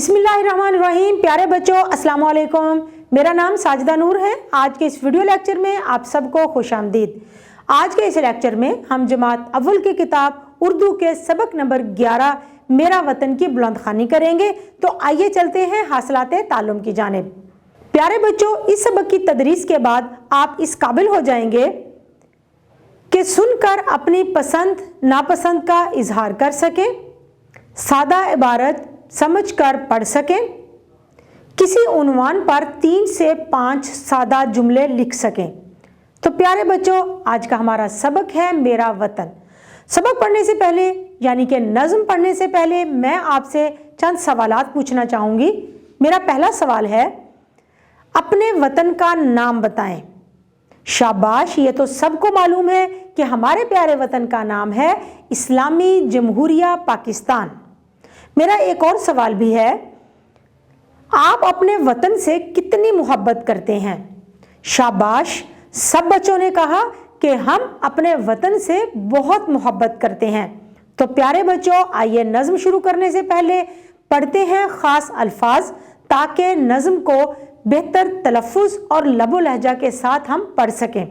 बिस्मिल्लाहिर्रहमानिर्रहीम। प्यारे बच्चों, अस्सलाम वालेकुम। मेरा नाम साजिदा नूर है। आज के इस वीडियो लेक्चर में आप सबको खुशामदीद। आज के इस लेक्चर में हम जमात अव्वल की किताब उर्दू के सबक नंबर 11 मेरा वतन की बुलंदखानी करेंगे। तो आइए चलते हैं हासिलात ताल्लुम की जानिब। प्यारे बच्चों, इस सबक की तदरीस के बाद आप इस काबिल हो जाएंगे कि सुनकर अपनी पसंद नापसंद का इजहार कर सकें, सादा इबारत समझकर पढ़ सकें, किसी उन्वान पर 3 से 5 सादा जुमले लिख सकें। तो प्यारे बच्चों, आज का हमारा सबक है मेरा वतन। सबक पढ़ने से पहले यानी कि नज़्म पढ़ने से पहले मैं आपसे चंद सवालात पूछना चाहूँगी। मेरा पहला सवाल है, अपने वतन का नाम बताएं। शाबाश, ये तो सबको मालूम है कि हमारे प्यारे वतन का नाम है इस्लामी जमहूरिया पाकिस्तान। मेरा एक और सवाल भी है, आप अपने वतन से कितनी मोहब्बत करते हैं। शाबाश, सब बच्चों ने कहा कि हम अपने वतन से बहुत मोहब्बत करते हैं। तो प्यारे बच्चों, आइए नज़्म शुरू करने से पहले पढ़ते हैं ख़ास अल्फाज, ताकि नज़्म को बेहतर तलफ़ुज़ और लबो लहजा के साथ हम पढ़ सकें।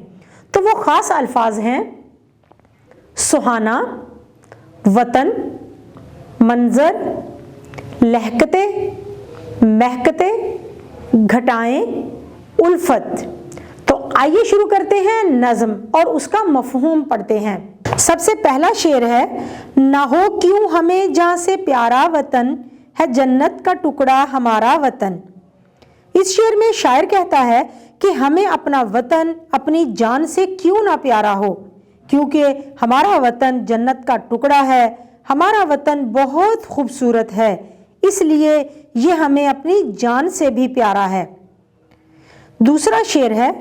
तो वो ख़ास अल्फाज हैं सुहाना, वतन, मंजर, लहकते, महकते, घटाएं, उल्फत। तो आइए शुरू करते हैं नज़्म और उसका मफ़हूम पढ़ते हैं। सबसे पहला शेर है, ना हो क्यों हमें जहाँ से प्यारा वतन है जन्नत का टुकड़ा हमारा वतन। इस शेर में शायर कहता है कि हमें अपना वतन अपनी जान से क्यों ना प्यारा हो, क्योंकि हमारा वतन जन्नत का टुकड़ा है, हमारा वतन बहुत खूबसूरत है, इसलिए ये हमें अपनी जान से भी प्यारा है। दूसरा शेर है,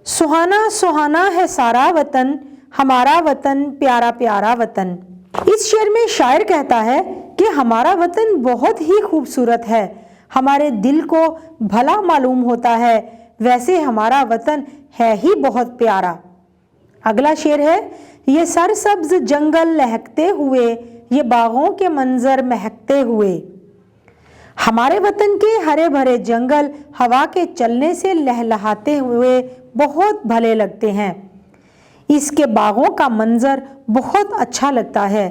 सुहाना सुहाना है सारा वतन, हमारा वतन प्यारा प्यारा वतन। इस शेर में शायर कहता है कि हमारा वतन बहुत ही खूबसूरत है, हमारे दिल को भला मालूम होता है, वैसे हमारा वतन है ही बहुत प्यारा। अगला शेर है, ये सरसब्ज जंगल लहकते हुए, ये बागों के मंजर महकते हुए। हमारे वतन के हरे भरे जंगल हवा के चलने से लहलहाते हुए बहुत भले लगते हैं। इसके बागों का मंजर बहुत अच्छा लगता है,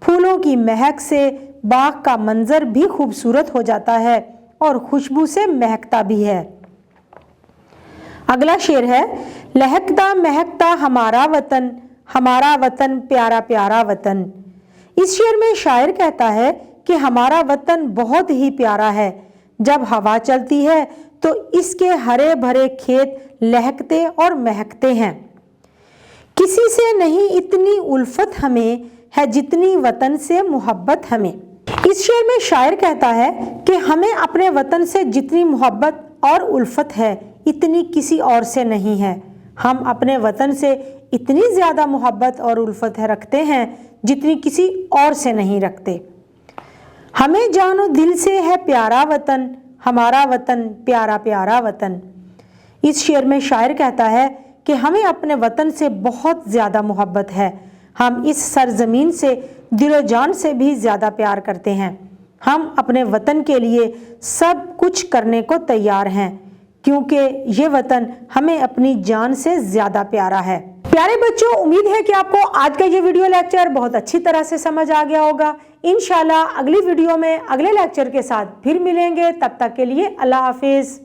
फूलों की महक से बाग का मंजर भी खूबसूरत हो जाता है और खुशबू से महकता भी है। अगला शेर है, लहकता महकता हमारा वतन प्यारा प्यारा वतन। इस शेर में शायर कहता है कि हमारा वतन बहुत ही प्यारा है, जब हवा चलती है तो इसके हरे भरे खेत लहकते और महकते हैं। किसी से नहीं इतनी उल्फत हमें है जितनी वतन से मोहब्बत हमें। इस शेर में शायर कहता है कि हमें अपने वतन से जितनी मोहब्बत और उल्फत है इतनी किसी और से नहीं है। हम अपने वतन से इतनी ज़्यादा मोहब्बत और उल्फत रखते हैं जितनी किसी और से नहीं रखते। हमें जानो दिल से है प्यारा वतन, हमारा वतन प्यारा प्यारा वतन। इस शेर में शायर कहता है कि हमें अपने वतन से बहुत ज़्यादा मोहब्बत है, हम इस सरज़मीन से दिलो जान से भी ज़्यादा प्यार करते हैं। हम अपने वतन के लिए सब कुछ करने को तैयार हैं, क्योंकि ये वतन हमें अपनी जान से ज़्यादा प्यारा है। प्यारे बच्चों, उम्मीद है कि आपको आज का ये वीडियो लेक्चर बहुत अच्छी तरह से समझ आ गया होगा। इंशाल्लाह अगली वीडियो में अगले लेक्चर के साथ फिर मिलेंगे। तब तक के लिए अल्लाह हाफिज़।